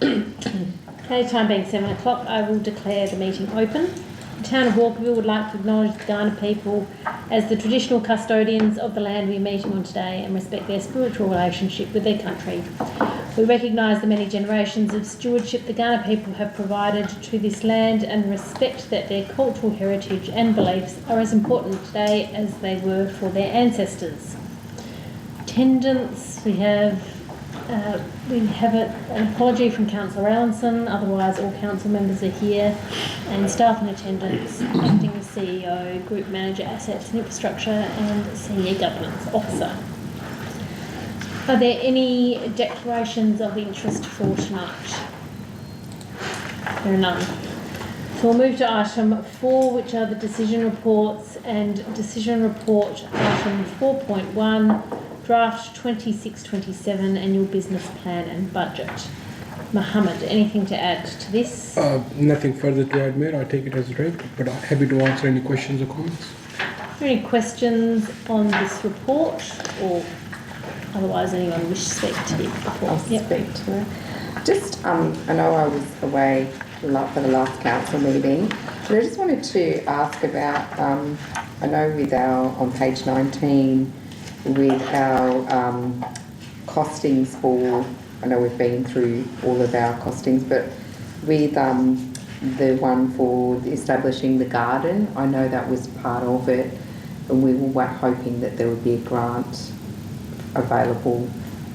Okay, time being 7 o'clock, I will declare the meeting open. The town of Walkerville would like to acknowledge the Kaurna people as the traditional custodians of the land we are meeting on today and respect their spiritual relationship with their country. We recognise the many generations of stewardship the Kaurna people have provided to this land and respect that their cultural heritage and beliefs are as important today as they were for their ancestors. Attendance, we have an apology from Councillor Allenson, otherwise all council members are here, and staff in attendance, acting as CEO, Group Manager, Assets and Infrastructure and Senior Governance Officer. Are there any declarations of interest for tonight? There are none. So we'll move to item 4, which are the decision reports, and decision report item 4.1, draft 26-27 annual business plan and budget. Mohammed, anything to add to this? Nothing further to add, Mayor. I take it as read, but I'm happy to answer any questions or comments. Are there any questions on this report, or otherwise anyone wish to speak to the report? I'll speak to it. Just, I know I was away for the last council meeting, but I just wanted to ask about, I know with on page 19, with our costings for, I know we've been through all of our costings, but with the one for establishing the garden, I know that was part of it, and we were hoping that there would be a grant available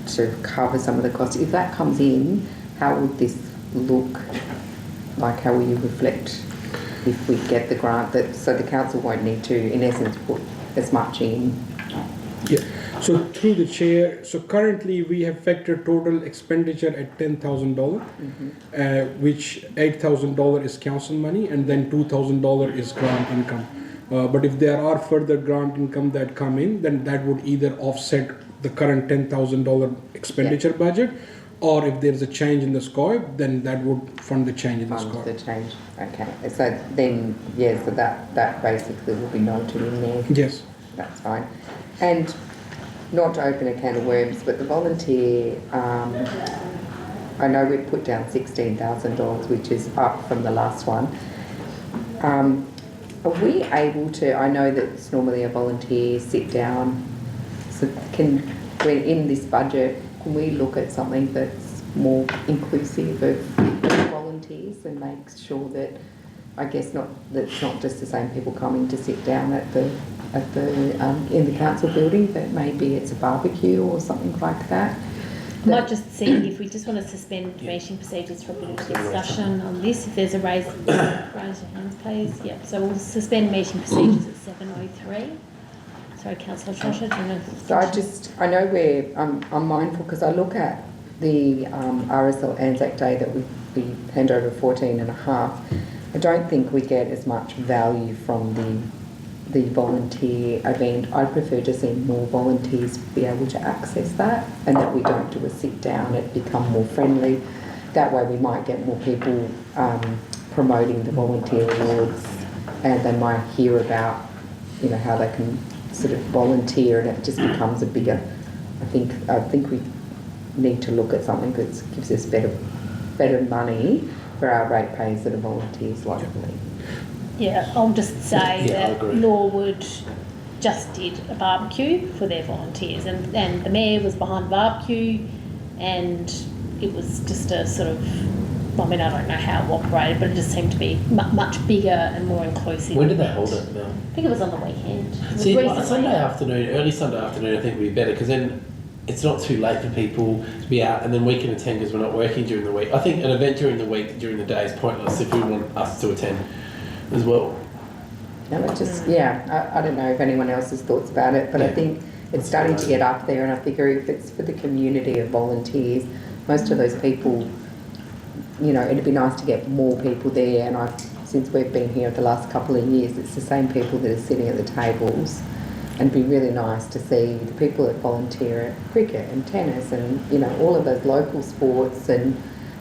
to cover some of the costs. If that comes in, how would this look? Like, how will you reflect if we get the grant, that so the council won't need to, in essence, put as much in? Yeah, so through the chair, so currently we have factored total expenditure at $10,000, which $8,000 is council money and then $2,000 is grant income. But if there are further grant income that come in, then that would either offset the current $10,000 expenditure budget, or if there's a change in the scope, then that would fund the change in the scope. The change, okay. So then, yeah, so that basically will be noted in there. Yes. That's fine. And not to open a can of worms, but the volunteer, I know we've put down $16,000, which is up from the last one. Are we able to, I know that it's normally a volunteer sit down, so when in this budget, can we look at something that's more inclusive of volunteers and make sure that, I guess that's not just the same people coming to sit down in the council building, but maybe it's a barbecue or something like that. Might just see if we just want to suspend meeting procedures for a bit of discussion on this. If there's a raise your hands, please. Yep. So we'll suspend meeting procedures at 7:03. Sorry, Councillor Trosher, do you want to? So I know I'm mindful because I look at the RSL Anzac Day that we hand over 14.5. I don't think we get as much value from the volunteer event. I prefer to see more volunteers be able to access that, and that we don't do a sit down, it become more friendly. That way we might get more people promoting the volunteer awards, and they might hear about, how they can sort of volunteer, and it just becomes a bigger, I think we need to look at something that gives us better money for our ratepayers that are volunteers locally. Yeah, I'll just say that Norwood just did a barbecue for their volunteers, and the mayor was behind the barbecue, and it was just a sort of, I mean, I don't know how it operated, but it just seemed to be much bigger and more inclusive. When did they hold it, Mel? I think it was on the weekend. See, Sunday afternoon, early Sunday afternoon, I think would be better, because then it's not too late for people to be out, and then we can attend because we're not working during the week. I think an event during the week, during the day, is pointless if we want us to attend as well. No, it just, I don't know if anyone else's thoughts about it, but I think it's starting to get up there, and I figure if it's for the community of volunteers, most of those people, it'd be nice to get more people there, and since we've been here the last couple of years, it's the same people that are sitting at the tables, and it'd be really nice to see the people that volunteer at cricket and tennis and, all of those local sports, and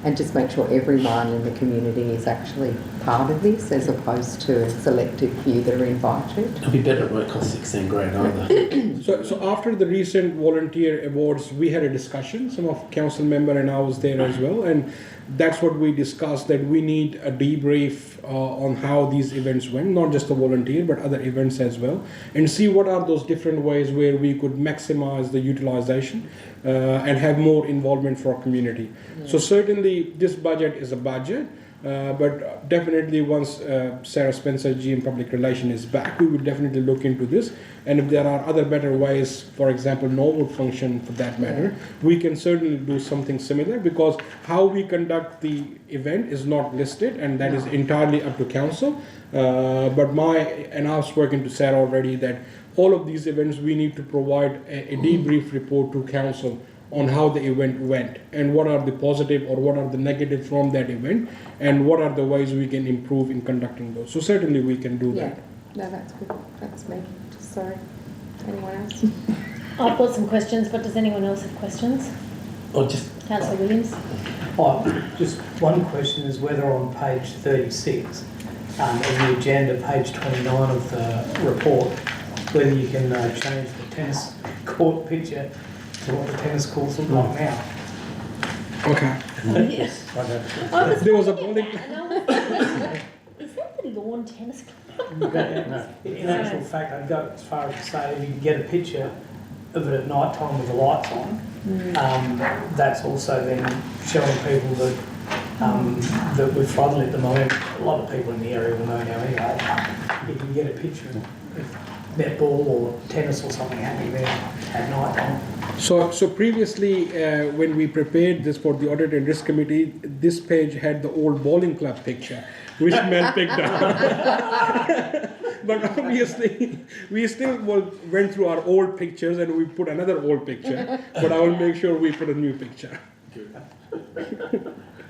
and just make sure everyone in the community is actually part of this as opposed to a selective few that are invited. It'll be better, it won't cost 16 grand either. So after the recent volunteer awards, we had a discussion, some of council member and I was there as well, and that's what we discussed, that we need a debrief on how these events went, not just the volunteer, but other events as well, and see what are those different ways where we could maximize the utilization and have more involvement for our community. Yeah. So certainly this budget is a budget, but definitely once Sarah Spencer, GM Public Relations, is back, we will definitely look into this. And if there are other better ways, for example, Norwood function for that matter, we can certainly do something similar, because how we conduct the event is not listed, and that is entirely up to council. But I've spoken to Sarah already that all of these events we need to provide a debrief report to council on how the event went and what are the positive or what are the negative from that event and what are the ways we can improve in conducting those. So certainly we can do that. No, that's good. That's me. Sorry. Anyone else? I've got some questions, but does anyone else have questions? Or just Councillor Williams? Just one question is whether on page 36 of the agenda, page 29 of the report, whether you can change the tennis court picture to what the tennis courts look like now. Okay. Yes. There was a bowling. Is that the lawn tennis club? In actual fact, I'd go as far as to say if you can get a picture of it at night time with the lights on, that's also then showing people that that we're floodlit at the moment. A lot of people in the area will know now anyway. If you can get a picture of netball or tennis or something happening there at night time. So previously, when we prepared this for the Audit and Risk Committee, this page had the old bowling club picture, which Mel picked up. But obviously, we still went through our old pictures and we put another old picture. But I will make sure we put a new picture.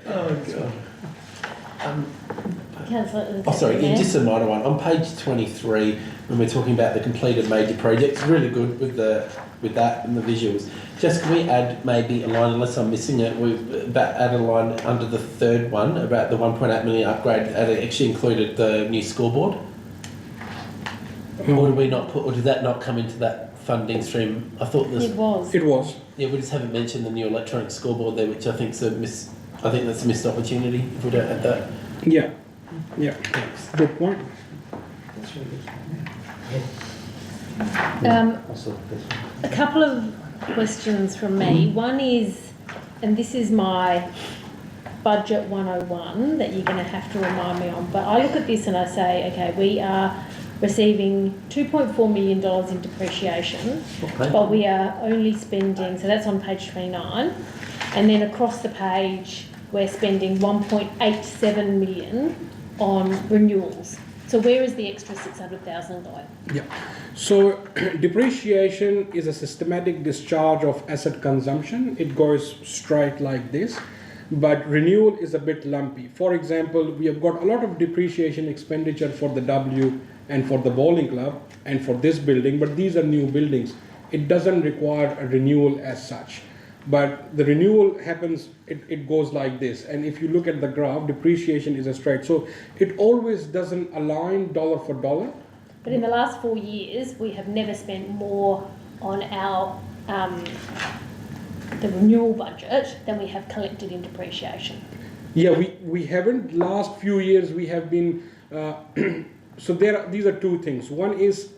oh god. Sorry, just a minor one. On page 23, when we're talking about the completed major projects, really good with that and the visuals. Just can we add maybe a line, unless I'm missing it, add a line under the third one about the 1.8 million upgrade, actually included the new scoreboard? Or did we not put, or did that not come into that funding stream? I thought this. It was. It was. Yeah, we just haven't mentioned the new electronic scoreboard there, which I think that's a missed opportunity if we don't add that. Yeah. Yeah. Good point. A couple of questions from me. One is, and this is my budget 101 that you're going to have to remind me on, but I look at this and I say, okay, we are receiving $2.4 million in depreciation, but we are only spending, so that's on page 29, and then across the page we're spending 1.87 million on renewals. So where is the extra 600,000 going? Yeah. So depreciation is a systematic discharge of asset consumption. It goes straight like this, but renewal is a bit lumpy. For example, we have got a lot of depreciation expenditure for the W and for the bowling club and for this building, but these are new buildings. It doesn't require a renewal as such. But the renewal happens, it goes like this. And if you look at the graph, depreciation is a straight. So it always doesn't align dollar for dollar. But in the last 4 years, we have never spent more on our the renewal budget than we have collected in depreciation. Yeah, we haven't. Last few years we have been, so these are two things. One is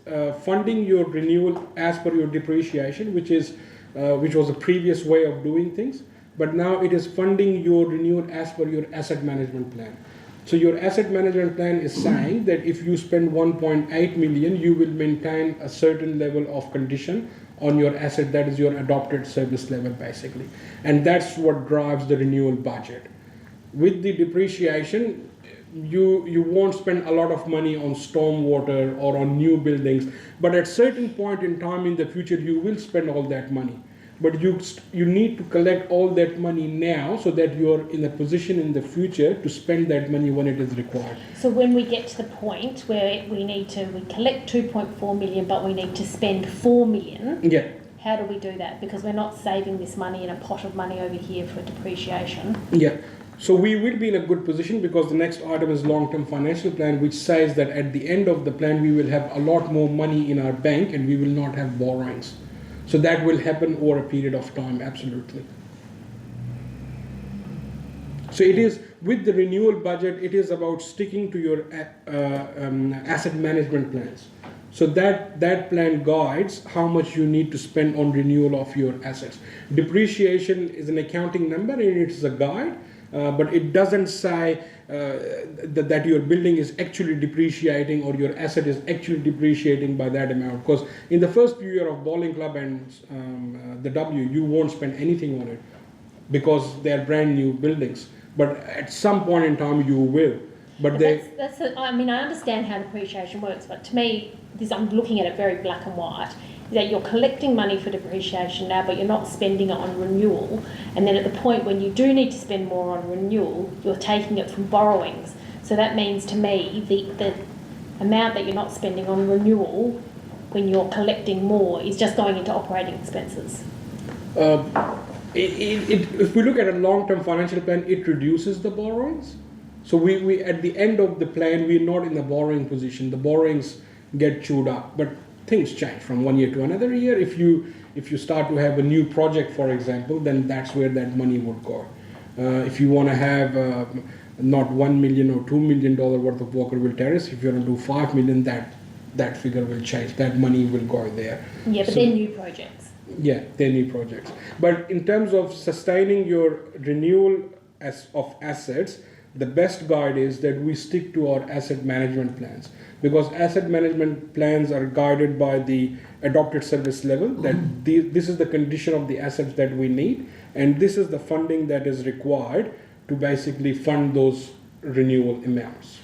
funding your renewal as per your depreciation, which was a previous way of doing things, but now it is funding your renewal as per your asset management plan. So your asset management plan is saying that if you spend 1.8 million, you will maintain a certain level of condition on your asset, that is your adopted service level basically. And that's what drives the renewal budget. With the depreciation, you won't spend a lot of money on stormwater or on new buildings, but at certain point in time in the future you will spend all that money. But you need to collect all that money now so that you're in a position in the future to spend that money when it is required. So when we get to the point where we collect 2.4 million but we need to spend 4 million, yeah. How do we do that? Because we're not saving this money in a pot of money over here for depreciation. Yeah. So we will be in a good position because the next item is long-term financial plan, which says that at the end of the plan we will have a lot more money in our bank and we will not have borrowings. So that will happen over a period of time, absolutely. So it is, with the renewal budget, it is about sticking to your asset management plans. So that plan guides how much you need to spend on renewal of your assets. Depreciation is an accounting number and it's a guide, but it doesn't say that your building is actually depreciating or your asset is actually depreciating by that amount. Because in the first few years of bowling club and the W, you won't spend anything on it because they're brand new buildings. But at some point in time you will. But I mean, I understand how depreciation works, but to me, I'm looking at it very black and white. Is that you're collecting money for depreciation now, but you're not spending it on renewal. And then at the point when you do need to spend more on renewal, you're taking it from borrowings. So that means to me the amount that you're not spending on renewal when you're collecting more is just going into operating expenses. If we look at a long-term financial plan, it reduces the borrowings. So we at the end of the plan, we're not in the borrowing position. The borrowings get chewed up, but things change from one year to another year. If you start to have a new project, for example, then that's where that money would go. If you want to have not $1 million or $2 million worth of Walkerville Terrace, if you want to do $5 million, that figure will change. That money will go there. Yeah, but they're new projects. Yeah, they're new projects. But in terms of sustaining your renewal of assets, the best guide is that we stick to our asset management plans, because asset management plans are guided by the adopted service level, that this is the condition of the assets that we need, and this is the funding that is required to basically fund those renewal amounts.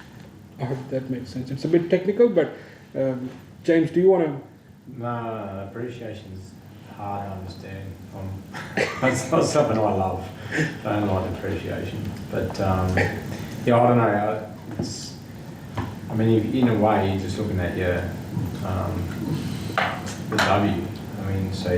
I hope that makes sense. It's a bit technical, but James, do you want to? No, appreciation's hard to understand. It's not something I love. I don't like depreciation, but yeah, I don't know. I mean, in a way, you're just looking at your the W. I mean, so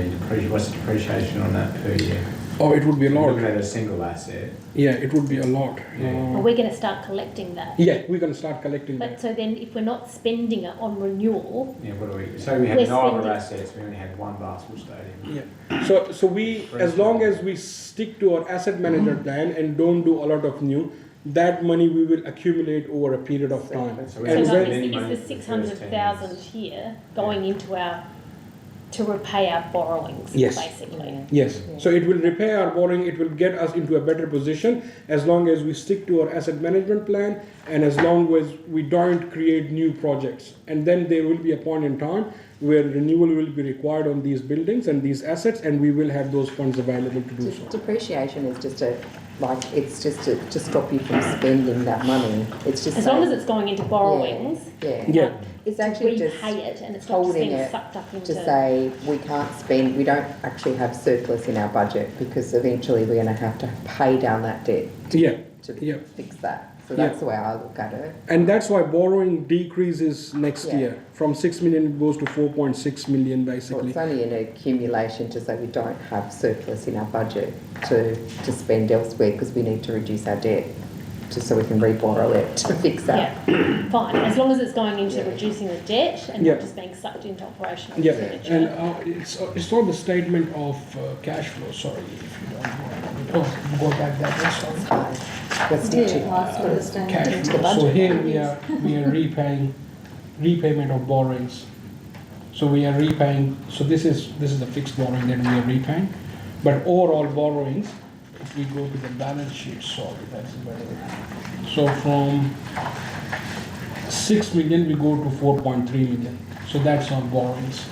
what's the depreciation on that per year? Oh, it would be a lot. Looking at a single asset. Yeah, it would be a lot. Well, we're going to start collecting that. Yeah, we're going to start collecting But that. so then if we're not spending it on renewal... Yeah, what do we... So we had neither assets, we only had one basketball stadium. Yeah. So we, as long as we stick to our asset management plan and don't do a lot of new, that money we will accumulate over a period of time. So is the the 600,000 here going into to repay our borrowings, basically? Yes. So it will repay our borrowing, it will get us into a better position as long as we stick to our asset management plan and as long as we don't create new projects. And then there will be a point in time where renewal will be required on these buildings and these assets, and we will have those funds available to do so. Depreciation is just it's just to stop you from spending that money. It's just as long as it's going into borrowings. Yeah. It's actually to just repay it, and it's not just holding being it sucked up into... to say we can't spend, we don't actually have surplus in our budget because eventually we're going to have to pay down that debt to fix that. So that's the way I look at it. And that's why borrowing decreases next year. From 6 million it goes to 4.6 million basically. So it's only an accumulation to say we don't have surplus in our budget to spend elsewhere because we need to reduce our debt just so we can re-borrow it to fix that. Yeah, fine. As long as it's going into reducing the debt and not just being sucked into operational expenditure. And it's not the statement of cash flow, sorry, if you don't mind. Oh, go back that way, sorry. Let's stick to Cash flow. So here we are repayment of borrowings. So we are repaying, so this is the fixed borrowing that we are repaying. But overall borrowings, if we go to the balance sheet, sorry, that's better. So from 6 million we go to 4.3 million. So that's our borrowings.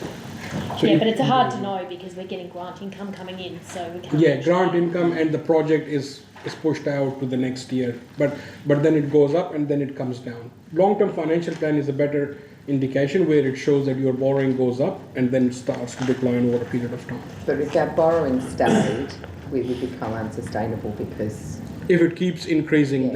So but it's hard to know because we're getting grant income coming in, so we can't... Yeah, grant income, and the project is pushed out to the next year. But then it goes up and then it comes down. Long-term financial plan is a better indication where it shows that your borrowing goes up and then it starts to decline over a period of time. But if our borrowing stayed, we would become unsustainable because... If it keeps increasing,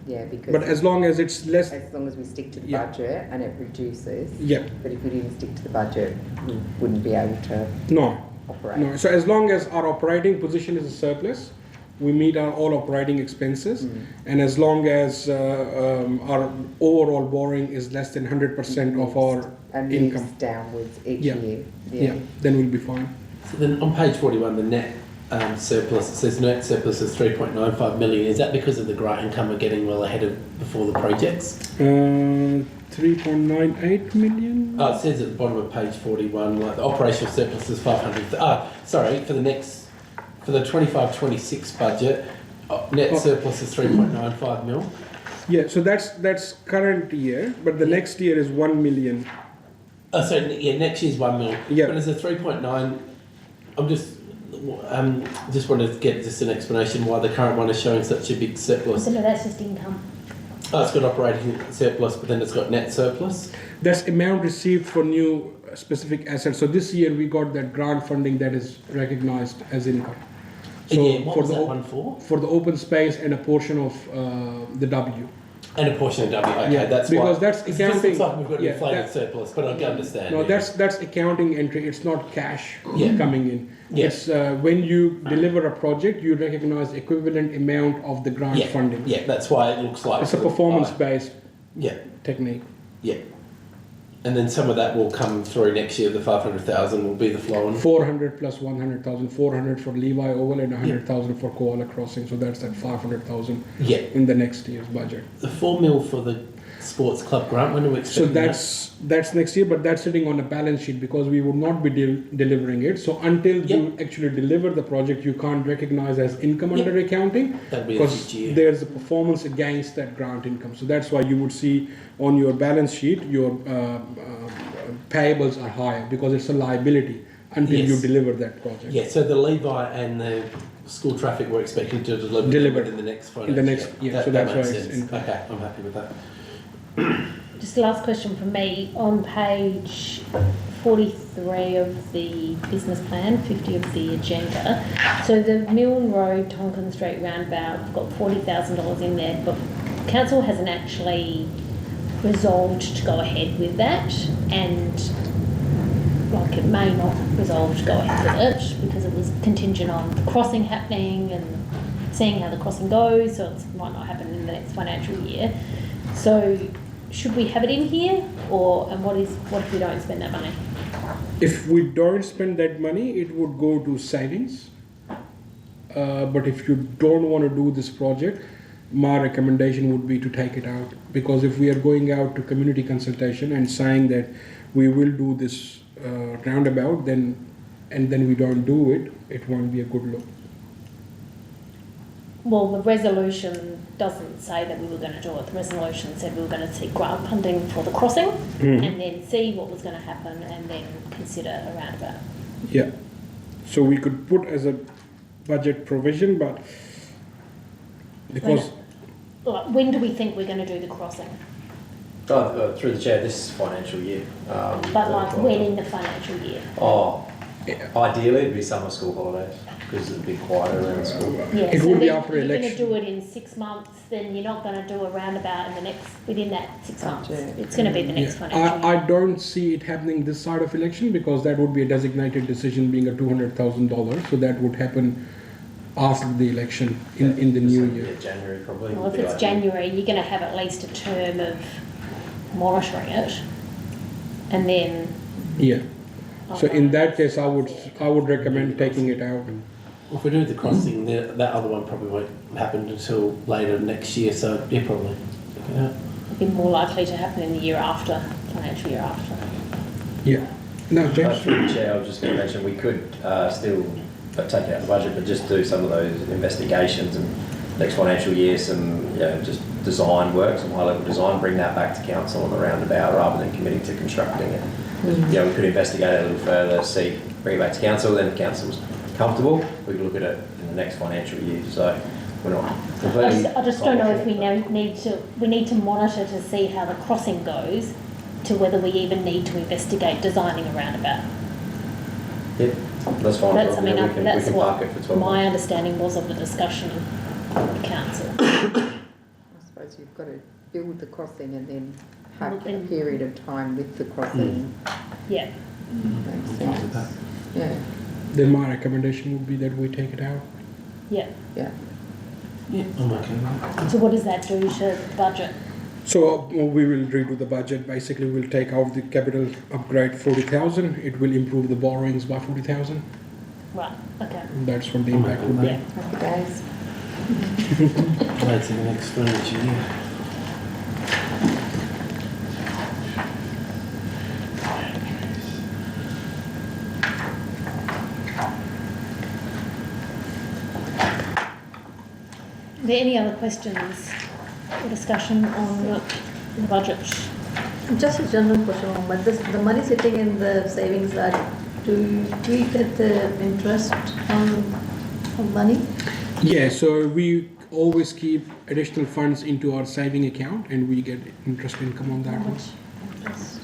Yeah, because... But as long as it's less... As long as we stick to the budget and it reduces. Yeah. But if we didn't stick to the budget, we wouldn't be able to No. operate. No. So as long as our operating position is a surplus, we meet our all operating expenses, and as long as our overall borrowing is less than 100% of our and income, moves downwards each Yeah. year. yeah, then we'll be fine. So then on page 41, the net surplus, it says net surplus is 3.95 million. Is that because of the grant income we're getting well ahead of before the projects? 3.98 million. Oh, it says at the bottom of page 41, like the operational surplus is 500. Sorry, for the 25-26 budget, net surplus is 3.95 mil. Yeah, so that's current year, but the next year is 1 million. Oh, so yeah, next year's 1 mil. Yeah. But as a 3.9, I'm just wanted to get just an explanation why the current one is showing such a big surplus. So no, that's just income. Oh, it's got operating surplus, but then it's got net surplus. That's amount received for new specific assets. So this year we got that grant funding that is recognized as income. So Yeah, what for was the that one for? For the open space and a portion of the W. And a portion of W. Okay, Yeah, that's because why. that's It just accounting. looks like we've got an Yeah, inflated that- surplus, but I can understand. No, yeah. that's accounting entry. It's not cash Yeah. coming in. Yeah. It's when you deliver a project, you recognize equivalent amount of the grant yeah. funding. Yeah, that's why it looks like It's a performance-based Yeah, technique. yeah. And then some of that will come through next year. The 500,000 will be the flow on. 400 plus 100,000, 400 for Levi Oval and 100,000 for Koala Crossing. So that's at 500,000 Yeah, in the next year's budget. the 4 mil for the sports club grant. When do we So expect that's next year, but that's sitting on a balance sheet because we would not be delivering it. So until you actually deliver the project, you can't recognize as income Yep. under accounting That'll be a because future year. there's a performance against that grant income. So that's why you would see on your balance sheet your payables are higher because it's a liability until you Yes. deliver that project. Yeah, so the Levi and the school traffic we're expecting to deliver Deliver. in the next financial In the next year. year, so That that's makes why it's sense. income. Okay, I'm happy with that. Just the last question from me. On page 43 of the business plan, 50 of the agenda. So the Milne Road, Tonkin Street roundabout, we've got $40,000 in there, but council hasn't actually resolved to go ahead with that, and like it may not resolve to go ahead with it because it was contingent on the crossing happening and seeing how the crossing goes, so it might not happen in the next financial year. So should we have it in here, and what if we don't spend that money? If we don't spend that money, it would go to savings. But if you don't want to do this project, my recommendation would be to take it out. Because if we are going out to community consultation and saying that we will do this roundabout, then we don't do it, it won't be a good look. Well, the resolution doesn't say that we were going to do it. The resolution said we were going to seek grant funding for the crossing and then see what was going to happen and then consider a roundabout. Yeah. So we could put as a budget provision, but because Like, when do we think we're going to do the crossing? Through the chair, this financial year. But like when in the financial year? Ideally it'd be summer school holidays because it'd be quieter around school. Yeah, It so would be then after if you're election. going to do it in 6 months, then you're not going to do a roundabout within that 6 months. Budget. It's going to be the next financial year. I don't see it happening this side of election because that would be a designated decision being a $200,000. So that would happen after the election in the new year. Yeah, January probably. Well, would if be it's ideal. January, you're going to have at least a term of monitoring it, and then. Yeah. So in that case, I would recommend taking it out. If we do the crossing, that other one probably won't happen until later next year, so yeah, probably. Yeah. It'd be more likely to happen in the year after, financial year after. Yeah. No, James. Through the chair, I was just going to mention we could still take it out of the budget, but just do some of those investigations and next financial year, some just design work, some high-level design, bring that back to council on the roundabout rather than committing to constructing it. We could investigate it a little further, bring it back to council, then if council's comfortable, we could look at it in the next financial year. So we're not completely. I just don't know if we need to monitor to see how the crossing goes, to whether we even need to investigate designing a roundabout. Yep, that's fine. That's, we can that's park it for 12 what my months. understanding was of the discussion of the council. I suppose you've got to build the crossing and then have a period of time with the crossing. Yeah. Makes sense. Yeah, Then my recommendation would be that we take it out. Yeah. yeah. Yeah, I'm okay with that. So what does that do to the budget? So we will redo the budget. Basically, we'll take out the capital upgrade 40,000. It will improve the borrowings by 40,000. Right, okay. That's what the impact would be. Yeah. Happy days. Wait till the next financial year. Are there any other questions or discussion on the budget? Just a general question, but the money sitting in the savings, do we get the interest on money? Yeah, so we always keep additional funds into our saving account and we get interest income on that How one. much interest?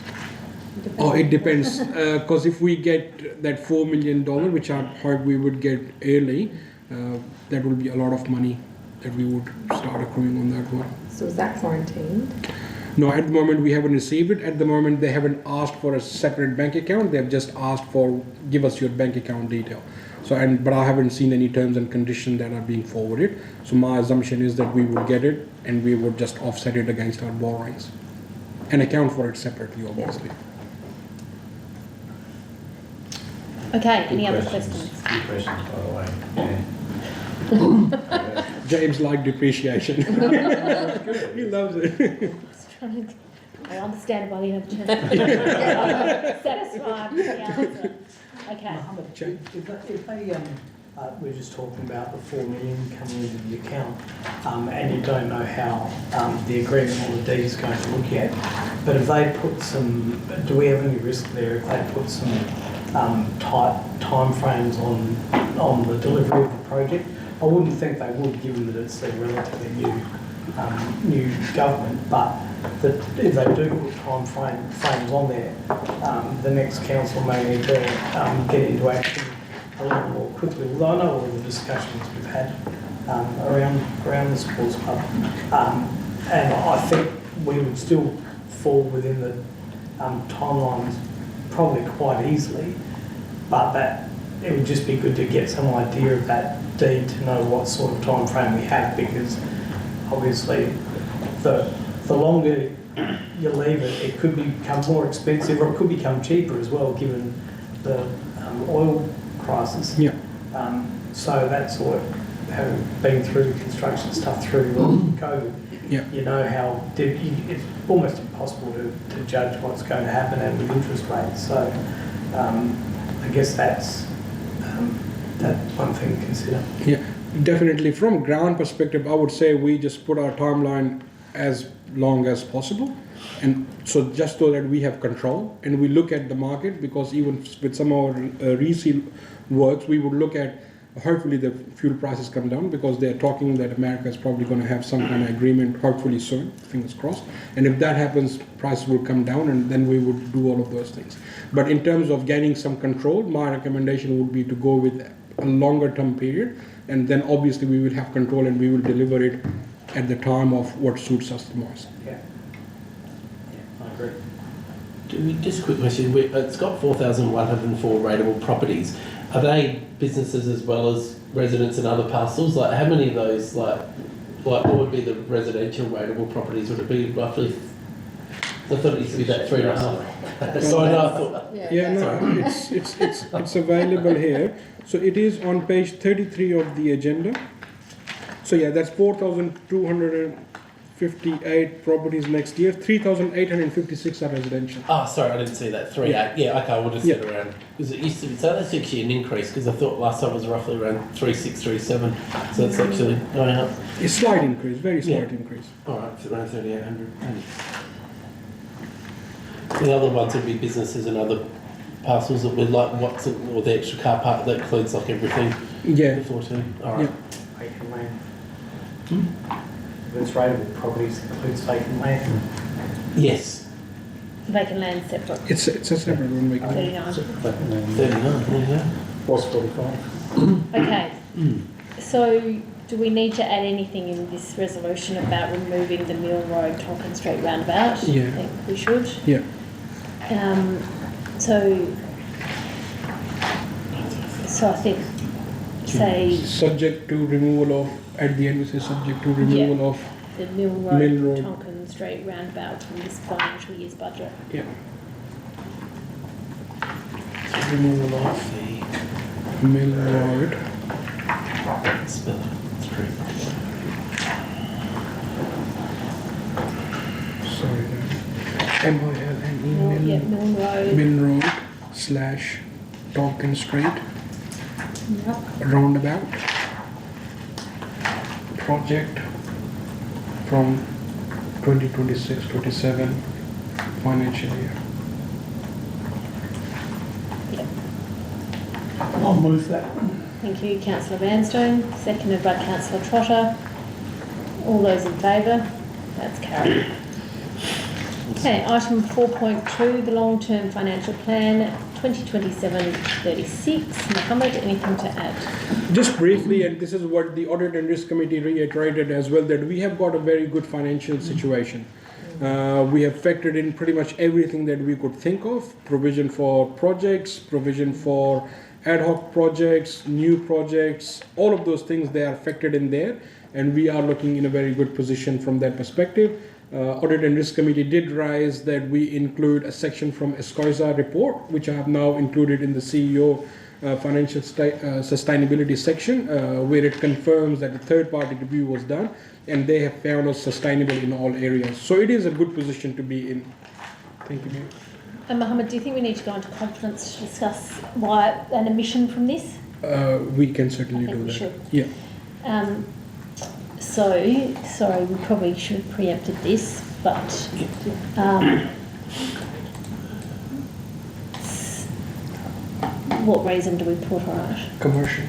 Oh, it depends, because if we get that $4 million, which I hope we would get early, that will be a lot of money that we would start accruing on that one. So is that quarantined? No, at the moment we haven't received it. At the moment they haven't asked for a separate bank account. They've just asked for, give us your bank account detail. So, but I haven't seen any terms and conditions that are being forwarded. So my assumption is that we would get it and we would just offset it against our borrowings and account for it separately, obviously. Okay, any Good other questions. questions? Good questions, by the way. Yeah. James liked depreciation. He loves it. I understand why you have to satisfied with the answer. Okay. Mohammed, if they, we're just talking about the 4 million coming into the account, and you don't know how the agreement or the deed is going to look yet, but if they put some, do we have any risk there if they put some tight timeframes on the delivery of the project? I wouldn't think they would, given that it's a relatively new government, but that if they do put frames on there, the next council may need to get into action a little more quickly. Although I know all the discussions we've had around the sports club, and I think we would still fall within the timelines probably quite easily, but that it would just be good to get some idea of that deed to know what sort of time frame we have, because obviously the longer you leave it, it could become more expensive or it could become cheaper as well, given the oil crisis. Yeah. So that's what, having been through construction stuff through COVID, Yeah. you know how it's almost impossible to judge what's going to happen and with interest rates. So I guess that's one thing to consider. Yeah, definitely. From ground perspective, I would say we just put our timeline as long as possible, and so just so that we have control and we look at the market, because even with some of our resale works, we would look at hopefully the fuel prices come down, because they're talking that America is probably going to have some kind of agreement hopefully soon, fingers crossed, and if that happens, prices will come down and then we would do all of those things. But in terms of getting some control, my recommendation would be to go with a longer term period, and then obviously we will have control and we will deliver it at the time of what suits us the most. Yeah, I agree. Just a quick question. It's got 4,104 rateable properties. Are they businesses as well as residents and other parcels? Like, how many of those, like what would be the residential rateable properties? Would it be roughly? I thought it used to be that 3.5. So I know. I thought. Yeah, no, it's available here. So it is on page 33 of the agenda. So yeah, that's 4,258 properties next year. 3,856 are residential. Oh, sorry, I didn't see that. 3.8. Yeah, okay, I would have said around. Because it used to be, so that's actually an increase, because I thought last time it was roughly around 3.6, 3.7. So that's actually going up. A slight increase, very slight increase. All right, it's around 3,800. The other ones would be businesses and other parcels that would like what's it, or the extra car park that includes like everything. Yeah. Before too. All right. Vacant land. If it's rateable properties, includes vacant land. Yes. Vacant land separate. It's a separate one. We can- 39. 39. There you go. Was 45. Okay. So do we need to add anything in this resolution about removing the Mill Road Tonkin Street roundabout? Yeah. I think we should. Yeah. So I think say Subject to removal of, at the end we say subject to removal of, the Mill Mill Road, Road. Tonkin Street roundabout from this financial year's budget. yeah, Removal of the Mill Road. spell street. Sorry, M-I-L-N-E, Mill, Mill Road. Mill Road slash Tonkin Street Yep. roundabout project from 2026-27 financial year. Yep. I'll move that. Thank you, councillor Vanstone, seconded by councillor Trotter. All those in favour? That's carried. Okay, item 4.2, the long-term financial plan, 2027-36. Mohammed, anything to add? Just briefly, and this is what the Audit and Risk Committee reiterated as well, that we have got a very good financial situation. We have factored in pretty much everything that we could think of, provision for projects, provision for ad hoc projects, new projects, all of those things, they are factored in there, and we are looking in a very good position from that perspective. Audit and Risk Committee did rise that we include a section from ESCOISA report, which I have now included in the CEO financial sustainability section, where it confirms that a third-party review was done and they have found us sustainable in all areas. So it is a good position to be in. Thank you, Mayor. And Mohammed, do you think we need to go into confidence to discuss why an omission from this? We can certainly I think do we that. should. Yeah. Sorry, we probably should have preempted this, but what reason do we put on it? Commercial.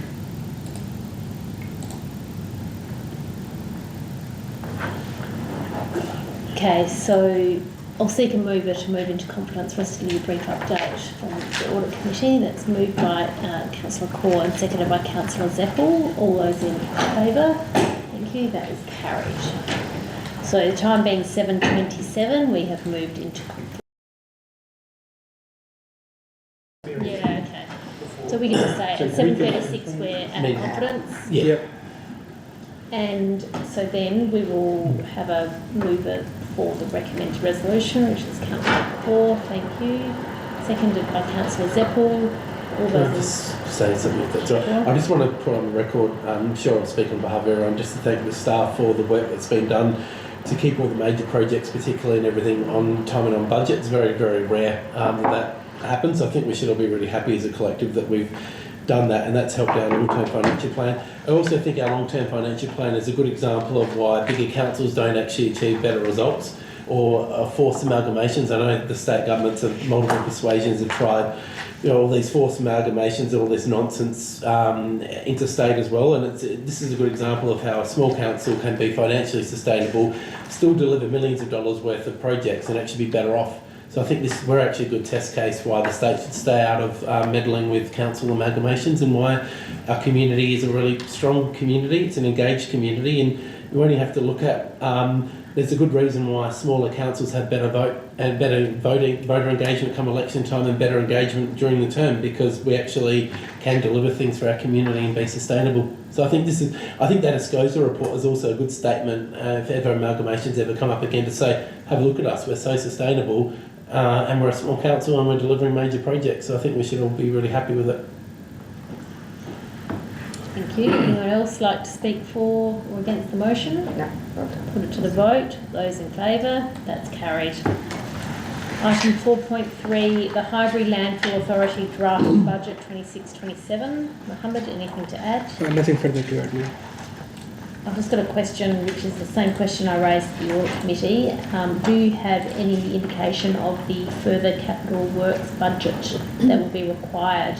Okay, so I'll seek a mover to move into confidence for us to give you a brief update from the Audit Committee. That's moved by Councillor Core and seconded by Councillor Zeppel. All those in favour? Thank you, that is carried. So the time being 7:27, we have moved into confidence. Yeah, okay. So we can just say at 7:36 we're at confidence. Yeah. And so then we will have a mover for the recommended resolution, which is Councillor Core, thank you. Seconded by Councillor Zeppel. All Can I those just say something if that's all right? Yeah. I just want to put on the record, I'm sure I'm speaking on behalf of everyone, just to thank the staff for the work that's been done to keep all the major projects, particularly and everything, on time and on budget. It's very, very rare that happens. I think we should all be really happy as a collective that we've done that, and that's helped our long-term financial plan. I also think our long-term financial plan is a good example of why bigger councils don't actually achieve better results or forced amalgamations. I know the state governments of multiple persuasions have tried, all these forced amalgamations and all this nonsense interstate as well, and this is a good example of how a small council can be financially sustainable, still deliver millions of dollars worth of projects and actually be better off. So I think we're actually a good test case why the state should stay out of meddling with council amalgamations, and why our community is a really strong community. It's an engaged community, and you only have to look at there's a good reason why smaller councils have better voter engagement come election time and better engagement during the term, because we actually can deliver things for our community and be sustainable. So I think that ESCOISA report is also a good statement if ever amalgamations ever come up again, to say, have a look at us, we're so sustainable. And we're a small council and we're delivering major projects, so I think we should all be really happy with it. Thank you. Anyone else like to speak for or against the motion? No. Put it to the vote. Those in favour? That's carried. Item 4.3, the Highbury Landfill Authority Draft Budget 26-27. Mohammed, anything to add? Nothing further to add, Mayor. I've just got a question, which is the same question I raised to the Audit Committee. Do you have any indication of the further capital works budget that will be required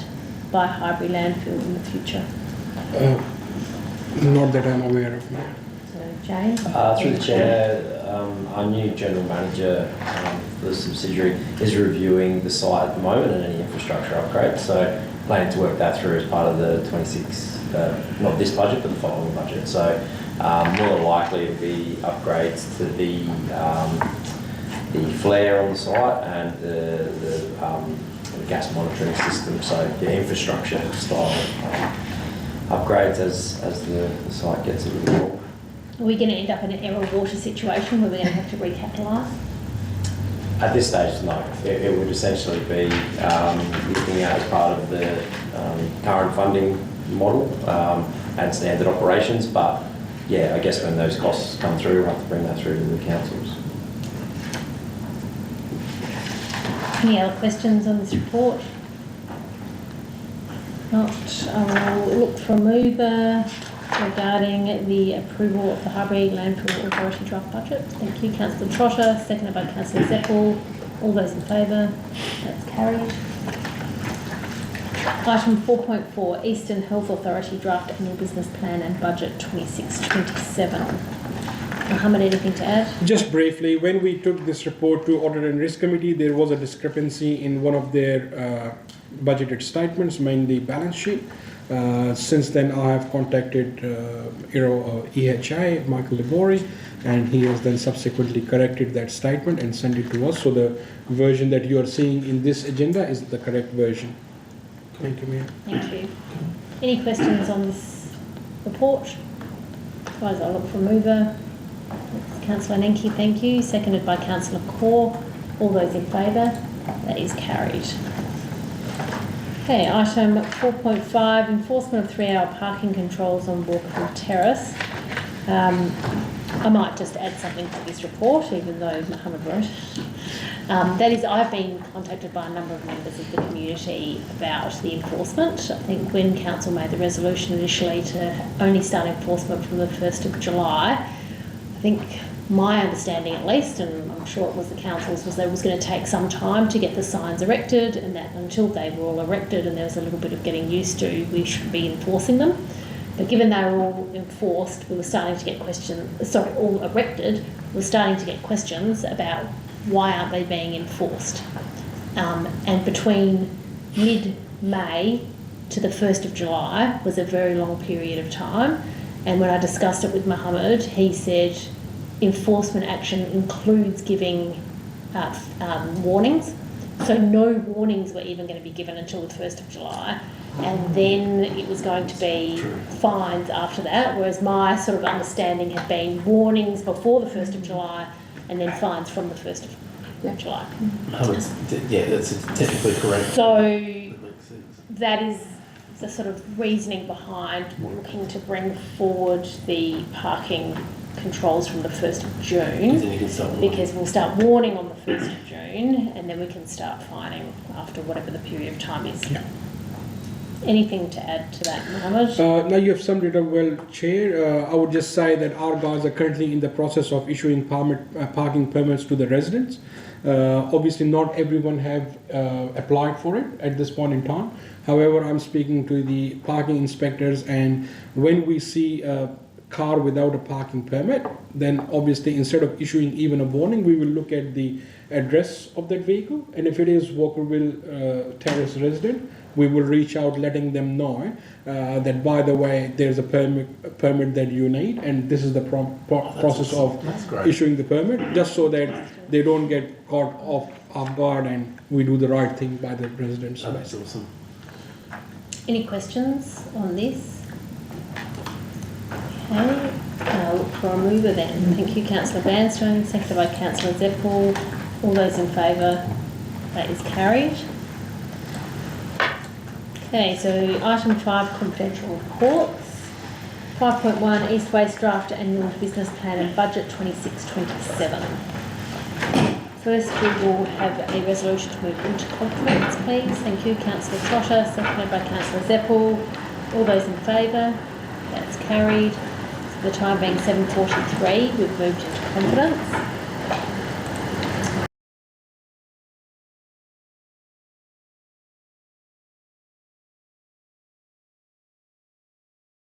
by Highbury Landfill in the future? Not that I'm aware of, Mayor. So, Jane? Through the chair, our new general manager for the subsidiary is reviewing the site at the moment and any infrastructure upgrades. So planning to work that through as part of the 26, not this budget, but the following budget. So more than likely it'll be upgrades to the flare on the site and the gas monitoring system. So the infrastructure style upgrades as the site gets a little more. Are we going to end up in an error water situation where we're going to have to recapitalise? At this stage, no. It would essentially be looking at as part of the current funding model and standard operations, but yeah, I guess when those costs come through, we'll have to bring that through to the councils. Any other questions on this report? Not. I will look for a mover regarding the approval of the Harbury Landfill Authority draft budget. Thank you, Councillor Trotter, seconded by Councillor Zeppel. All those in favour? That's carried. Item 4.4, Eastern Health Authority draft annual business plan and budget 26-27. Mohammed, anything to add? Just briefly, when we took this report to Audit and Risk Committee, there was a discrepancy in one of their budgeted statements, mainly balance sheet. Since then, I have contacted EHI, Michael Libori, and he has then subsequently corrected that statement and sent it to us. So the version that you are seeing in this agenda is the correct version. Thank you, Mayor. Thank you. Any questions on this report? Otherwise, I'll look for a mover. Councillor Nenke, thank you. Seconded by Councillor Kaur. All those in favour? That is carried. Okay, item 4.5, enforcement of 3-hour parking controls on Walkerville Terrace. I might just add something to this report, even though Mohammed wrote it. That is, I've been contacted by a number of members of the community about the enforcement. I think when Council made the resolution initially to only start enforcement from the 1st of July, I think my understanding at least, and I'm sure it was the Council's, was that it was going to take some time to get the signs erected, and that until they were all erected and there was a little bit of getting used to, we should be enforcing them. But given they were all enforced, we were starting to get all erected, we were starting to get questions about why aren't they being enforced. And between mid-May to the 1st of July was a very long period of time. And when I discussed it with Mohammed, he said enforcement action includes giving warnings. So no warnings were even going to be given until the 1st of July. And then it was going to be fines after that, whereas my sort of understanding had been warnings before the 1st of July and then fines from the 1st of July. Yeah, that's technically correct. So that makes sense. that is the sort of reasoning behind looking to bring forward the parking controls from the 1st of June, because we'll start warning on the 1st of June and then we can start fining after whatever the period of time is. Yeah. Anything to add to that, Mohammed? Now you have summed it up well, Chair. I would just say that our guys are currently in the process of issuing parking permits to the residents. Obviously, not everyone have applied for it at this point in time. However, I'm speaking to the parking inspectors, and when we see a car without a parking permit, then obviously instead of issuing even a warning, we will look at the address of that vehicle, and if it is Walkerville Terrace resident, we will reach out letting them know that, by the way, there's a permit that you need, and this is the process of issuing the permit, just so that they don't get caught off guard and we do the right thing by the residents. Oh, that's awesome. Any questions on this? Okay, I'll look for a mover then. Thank you, Councillor Vanstone, seconded by Councillor Zeppel. All those in favour? That is carried. Okay, so item 5, confidential reports. 5.1, East West draft annual business plan and budget 26-27. First, we will have a resolution to move into conference, please. Thank you, Councillor Trotter, seconded by Councillor Zeppel. All those in favour? That's carried. So the time being 7:43, we've moved into confidence.